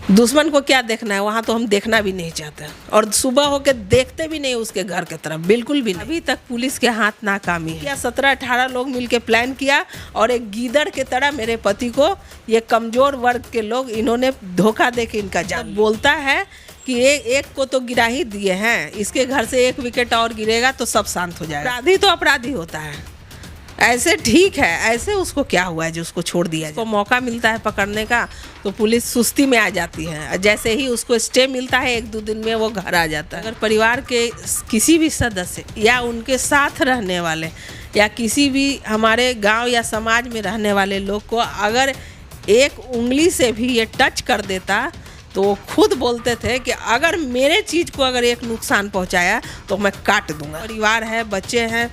दुश्मन को क्या देखना है, वहाँ तो हम देखना भी नहीं चाहते और सुबह होके देखते भी नहीं उसके घर की तरफ, बिल्कुल भी नहीं। अभी तक पुलिस के हाथ नाकामी है। क्या 17-18 लोग मिलके प्लान किया और एक गीदड़ के तरह मेरे पति को, ये कमजोर वर्ग के लोग, इन्होंने धोखा दे के इनका जान बोलता है कि एक को तो गिरा ही दिए हैं, इसके घर से 1 विकेट और गिरेगा तो सब शांत हो जाएगा। अपराधी तो अपराधी होता है, ऐसे ठीक है, ऐसे उसको क्या हुआ है जो उसको छोड़ दिया जाए। मौका मिलता है पकड़ने का तो पुलिस सुस्ती में आ जाती है, जैसे ही उसको स्टे मिलता है 1-2 दिन में वो घर आ जाता है। अगर परिवार के किसी भी सदस्य या उनके साथ रहने वाले या किसी भी हमारे गांव या समाज में रहने वाले लोग को अगर एक उंगली से भी ये टच कर देता तो वो खुद बोलते थे कि अगर मेरे चीज़ को अगर एक नुकसान पहुंचाया तो मैं काट दूंगा। परिवार है, बच्चे हैं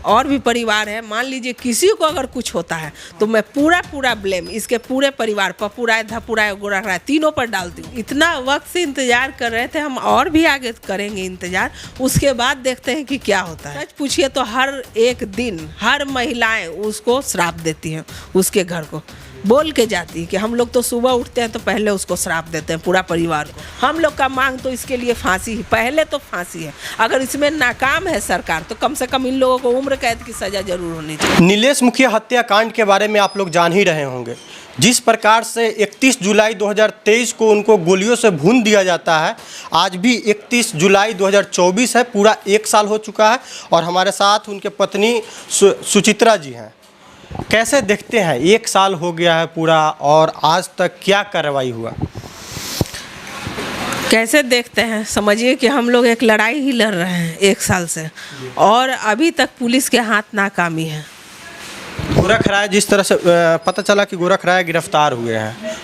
और भी परिवार है, मान लीजिए किसी को अगर कुछ होता है तो मैं पूरा ब्लेम इसके पूरे परिवार, पपुराए, धपुराए, गोरखराय, तीनों पर डालती हूँ। इतना वक्त से इंतजार कर रहे थे हम, और भी आगे करेंगे इंतजार, उसके बाद देखते हैं कि क्या होता है। सच पूछिए तो हर एक दिन हर महिलाएं उसको श्राप देती हैं, उसके घर को बोल के जाती है कि हम लोग तो सुबह उठते हैं तो पहले उसको श्राप देते हैं पूरा परिवार को। हम लोग का मांग तो इसके लिए फांसी ही, पहले तो फांसी है। अगर इसमें नाकाम है सरकार तो कम से कम इन लोगों को उम्र कैद की सज़ा जरूर होनी चाहिए। नीलेश मुखिया हत्याकांड के बारे में आप लोग जान ही रहे होंगे। जिस प्रकार से 31 जुलाई 2023 को उनको गोलियों से भून दिया जाता है, आज भी 31 जुलाई 2024 है, पूरा 1 साल हो चुका है और हमारे साथ उनके पत्नी सुचित्रा जी हैं। कैसे देखते हैं, 1 साल हो गया है पूरा और आज तक क्या कार्रवाई हुआ? कैसे देखते हैं, समझिए कि हम लोग एक लड़ाई ही लड़ रहे हैं 1 साल से और अभी तक पुलिस के हाथ नाकामी है। गोरखराय जिस तरह से पता चला कि गोरखराय गिरफ्तार हुए हैं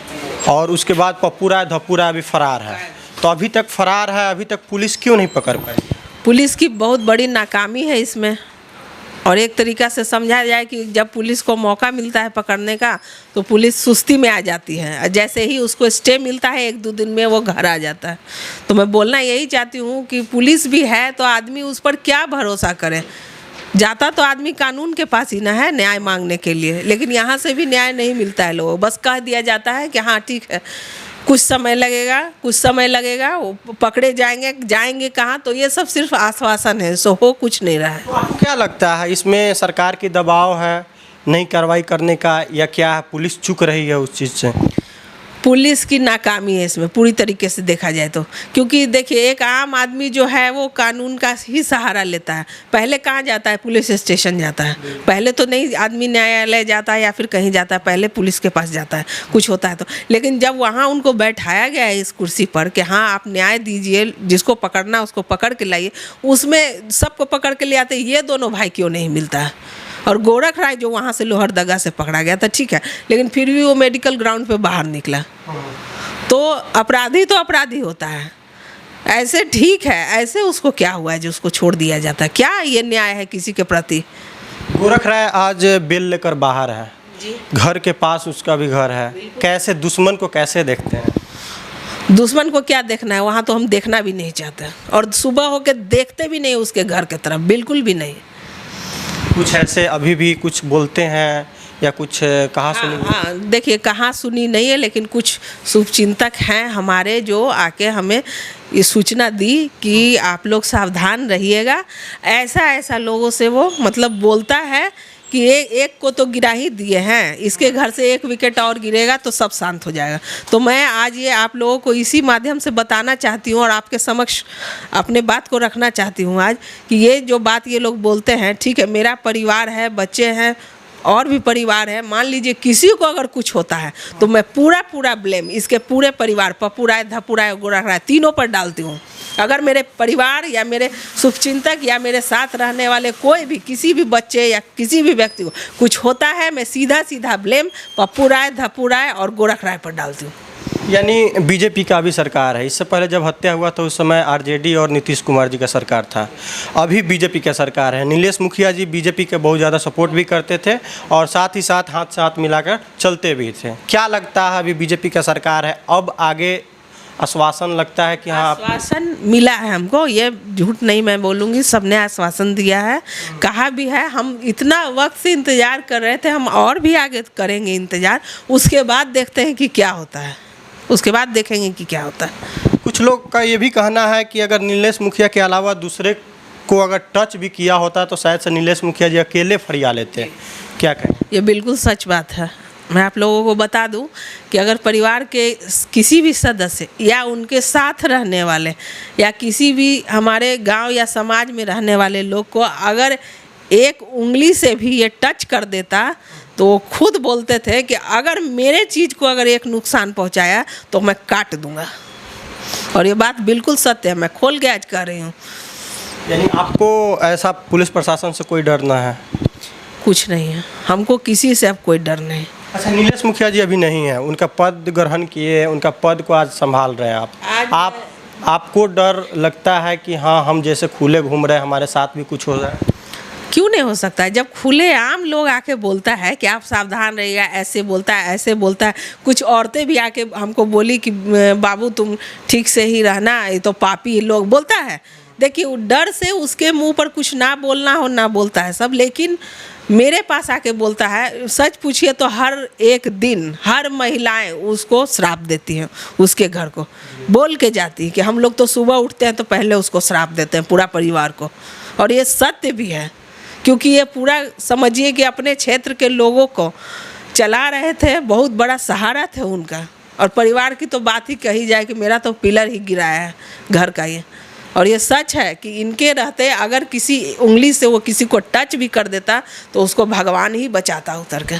और उसके बाद पप्पूराय धप्पूराय अभी फरार है, तो अभी तक फरार है, अभी तक पुलिस क्यों नहीं पकड़ पाई? पुलिस की बहुत बड़ी नाकामी है इसमें। और एक तरीक़ा से समझा जाए कि जब पुलिस को मौका मिलता है पकड़ने का तो पुलिस सुस्ती में आ जाती है, जैसे ही उसको स्टे मिलता है 1-2 दिन में वो घर आ जाता है। तो मैं बोलना यही चाहती हूँ कि पुलिस भी है तो आदमी उस पर क्या भरोसा करे। जाता तो आदमी कानून के पास ही ना है न्याय मांगने के लिए, लेकिन यहाँ से भी न्याय नहीं मिलता है। लोगों बस कह दिया जाता है कि हाँ ठीक है, कुछ समय लगेगा, वो पकड़े जाएंगे कहाँ, तो ये सब सिर्फ आश्वासन है, सो हो कुछ नहीं रहा है। तो आपको क्या लगता है, इसमें सरकार की दबाव है नहीं कार्रवाई करने का या क्या है, पुलिस चूक रही है उस चीज़ से? पुलिस की नाकामी है इसमें पूरी तरीके से देखा जाए तो, क्योंकि देखिए एक आम आदमी जो है वो कानून का ही सहारा लेता है। पहले कहाँ जाता है, पुलिस स्टेशन जाता है। पहले तो नहीं आदमी न्यायालय जाता है या फिर कहीं जाता है, पहले पुलिस के पास जाता है कुछ होता है तो। लेकिन जब वहाँ उनको बैठाया गया है इस कुर्सी पर कि हाँ आप न्याय दीजिए, जिसको पकड़ना उसको पकड़ के लाइए, उसमें सबको पकड़ के ले आते, ये दोनों भाई क्यों नहीं मिलता है? और गोरखराय जो वहाँ से लोहरदगा से पकड़ा गया था ठीक है, लेकिन फिर भी वो मेडिकल ग्राउंड पे बाहर निकला। तो अपराधी होता है, ऐसे ठीक है, ऐसे उसको क्या हुआ है जो उसको छोड़ दिया जाता है? क्या ये न्याय है किसी के प्रति? गोरखराय आज बेल लेकर बाहर है जी, घर के पास उसका भी घर है। कैसे दुश्मन को कैसे देखते हैं? दुश्मन को क्या देखना है, वहाँ तो हम देखना भी नहीं चाहते और सुबह होके देखते भी नहीं उसके घर की तरफ, बिल्कुल भी नहीं। कुछ ऐसे अभी भी कुछ बोलते हैं या कुछ कहा सुनी? हाँ, देखिए कहाँ सुनी नहीं है, लेकिन कुछ शुभचिंतक हैं हमारे जो आके हमें ये सूचना दी कि आप लोग सावधान रहिएगा। ऐसा लोगों से वो मतलब बोलता है कि एक को तो गिरा ही दिए हैं, इसके घर से 1 विकेट और गिरेगा तो सब शांत हो जाएगा। तो मैं आज ये आप लोगों को इसी माध्यम से बताना चाहती हूँ और आपके समक्ष अपने बात को रखना चाहती हूँ आज कि ये जो बात ये लोग बोलते हैं ठीक है, मेरा परिवार है, बच्चे हैं और भी परिवार है, मान लीजिए किसी को अगर कुछ होता है तो मैं पूरा ब्लेम इसके पूरे परिवार, पपुराय, धपुराय, गोरखराय, तीनों पर डालती हूँ। अगर मेरे परिवार या मेरे शुभचिंतक या मेरे साथ रहने वाले कोई भी किसी भी बच्चे या किसी भी व्यक्ति को कुछ होता है, मैं सीधा ब्लेम पपुराय, धपुराय और गोरखराय पर डालती हूँ। यानी बीजेपी का भी सरकार है। इससे पहले जब हत्या हुआ तो उस समय आरजेडी और नीतीश कुमार जी का सरकार था, अभी बीजेपी का सरकार है। नीलेश मुखिया जी बीजेपी के बहुत ज़्यादा सपोर्ट भी करते थे और साथ ही साथ हाथ से हाथ मिलाकर चलते भी थे। क्या लगता है, अभी बीजेपी का सरकार है, अब आगे आश्वासन लगता है कि हाँ आश्वासन मिला है हमको, ये झूठ नहीं मैं बोलूँगी, सबने आश्वासन दिया है, कहा भी है। हम इतना वक्त से इंतज़ार कर रहे थे, हम और भी आगे करेंगे इंतज़ार, उसके बाद देखते हैं कि क्या होता है। उसके बाद देखेंगे कि क्या होता है। कुछ लोग का ये भी कहना है कि अगर नीलेश मुखिया के अलावा दूसरे को अगर टच भी किया होता तो शायद से नीलेश मुखिया जी अकेले फरिया लेते हैं, क्या कहें? ये बिल्कुल सच बात है। मैं आप लोगों को बता दूं कि अगर परिवार के किसी भी सदस्य या उनके साथ रहने वाले या किसी भी हमारे गांव या समाज में रहने वाले लोग को अगर एक उंगली से भी ये टच कर देता तो वो खुद बोलते थे कि अगर मेरे चीज़ को अगर एक नुकसान पहुंचाया तो मैं काट दूंगा। और ये बात बिल्कुल सत्य है, मैं खोल के आज कह रही हूँ। यानी आपको ऐसा पुलिस प्रशासन से कोई डर ना है? कुछ नहीं है, हमको किसी से अब कोई डर नहीं। अच्छा, नीलेश मुखिया जी अभी नहीं है, उनका पद ग्रहण किए, उनका पद को आज संभाल रहे हैं आप आपको डर लगता है कि हाँ हम जैसे खुले घूम रहे हैं हमारे साथ भी कुछ हो रहा है? क्यों नहीं हो सकता है? जब खुले आम लोग आके बोलता है कि आप सावधान रहिएगा, ऐसे बोलता है ऐसे बोलता है, कुछ औरतें भी आके हमको बोली कि बाबू तुम ठीक से ही रहना, ये तो पापी लोग बोलता है। देखिए वो डर से उसके मुंह पर कुछ ना बोलना हो ना बोलता है सब, लेकिन मेरे पास आके बोलता है। सच पूछिए तो हर एक दिन हर महिलाएं उसको श्राप देती हैं, उसके घर को बोल के जाती है कि हम लोग तो सुबह उठते हैं तो पहले उसको श्राप देते हैं पूरा परिवार को। और ये सत्य भी है, क्योंकि ये पूरा समझिए कि अपने क्षेत्र के लोगों को चला रहे थे, बहुत बड़ा सहारा थे उनका। और परिवार की तो बात ही कही जाए कि मेरा तो पिलर ही गिराया है घर का ये। और ये सच है कि इनके रहते अगर किसी उंगली से वो किसी को टच भी कर देता तो उसको भगवान ही बचाता उतर के।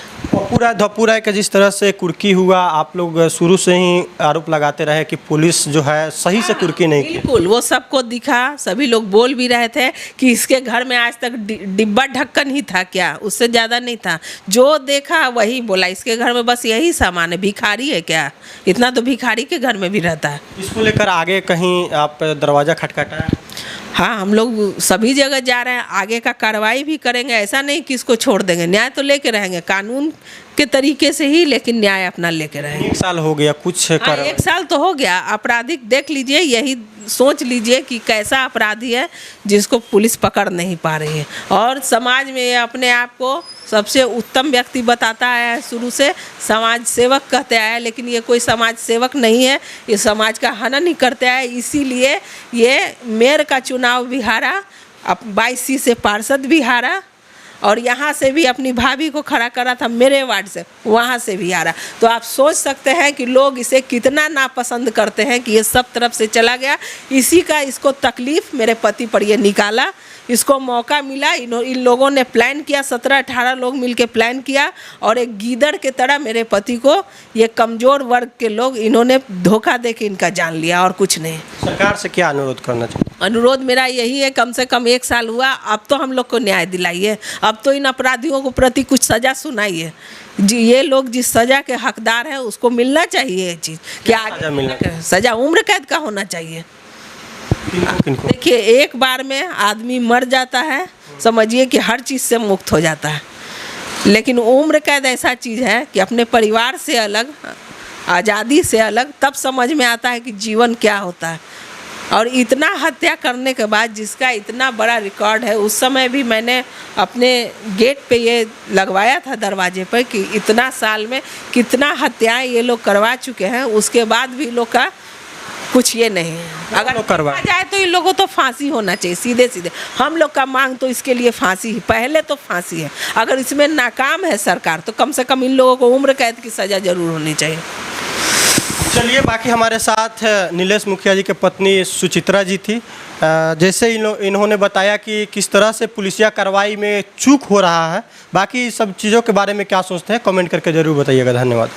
पूरा धपुरा का जिस तरह से कुर्की हुआ, आप लोग शुरू से ही आरोप लगाते रहे कि पुलिस जो है सही से कुर्की नहीं की। बिल्कुल, वो सबको दिखा, सभी लोग बोल भी रहे थे कि इसके घर में आज तक डिब्बा ढक्कन ही था क्या, उससे ज़्यादा नहीं था। जो देखा वही बोला, इसके घर में बस यही सामान है, भिखारी है क्या? इतना तो भिखारी के घर में भी रहता है। इसको लेकर आगे कहीं आप दरवाज़ा खटखटाया? हाँ, हम लोग सभी जगह जा रहे हैं, आगे का कार्रवाई भी करेंगे। ऐसा नहीं कि इसको छोड़ देंगे, न्याय तो लेके रहेंगे कानून के तरीके से ही, लेकिन न्याय अपना लेके रहेंगे। 1 साल हो गया कुछ हाँ, 1 साल तो हो गया। आपराधिक देख लीजिए, यही सोच लीजिए कि कैसा अपराधी है जिसको पुलिस पकड़ नहीं पा रही है। और समाज में ये अपने आप को सबसे उत्तम व्यक्ति बताता आया है, शुरू से समाज सेवक कहते आया है, लेकिन ये कोई समाज सेवक नहीं है, ये समाज का हनन ही करते आया है। इसीलिए ये मेयर का चुनाव भी हारा, अब 22 सीट से पार्षद भी हारा, और यहाँ से भी अपनी भाभी को खड़ा करा था मेरे वार्ड से, वहाँ से भी हारा। तो आप सोच सकते हैं कि लोग इसे कितना नापसंद करते हैं कि ये सब तरफ से चला गया। इसी का इसको तकलीफ़ मेरे पति पर ये निकाला, इसको मौका मिला। इन लोगों ने प्लान किया, 17-18 लोग मिलके प्लान किया, और एक गीदड़ के तरह मेरे पति को ये कमज़ोर वर्ग के लोग इन्होंने धोखा दे के इनका जान लिया, और कुछ नहीं। सरकार से क्या अनुरोध करना चाहिए? अनुरोध मेरा यही है, कम से कम 1 साल हुआ, अब तो हम लोग को न्याय दिलाइए, अब तो इन अपराधियों को प्रति कुछ सज़ा सुनाइए। जी, ये लोग जिस सज़ा के हकदार हैं उसको मिलना चाहिए ये चीज़। क्या सज़ा उम्र कैद का होना चाहिए। देखिए, एक बार में आदमी मर जाता है, समझिए कि हर चीज़ से मुक्त हो जाता है, लेकिन उम्र कैद ऐसा चीज़ है कि अपने परिवार से अलग, आज़ादी से अलग, तब समझ में आता है कि जीवन क्या होता है। और इतना हत्या करने के बाद जिसका इतना बड़ा रिकॉर्ड है, उस समय भी मैंने अपने गेट पे ये लगवाया था दरवाजे पर कि इतना साल में कितना हत्याएं ये लोग करवा चुके हैं, उसके बाद भी लोग का कुछ ये नहीं है। अगर करवा जाए तो इन लोगों तो फांसी होना चाहिए, सीधे सीधे। हम लोग का मांग तो इसके लिए फांसी ही, पहले तो फांसी है। अगर इसमें नाकाम है सरकार तो कम से कम इन लोगों को उम्र कैद की सज़ा जरूर होनी चाहिए। चलिए, बाकी हमारे साथ नीलेश मुखिया जी के पत्नी सुचित्रा जी थी। जैसे इन्होंने बताया कि किस तरह से पुलिसिया कार्रवाई में चूक हो रहा है। बाकी सब चीज़ों के बारे में क्या सोचते हैं कमेंट करके ज़रूर बताइएगा। धन्यवाद।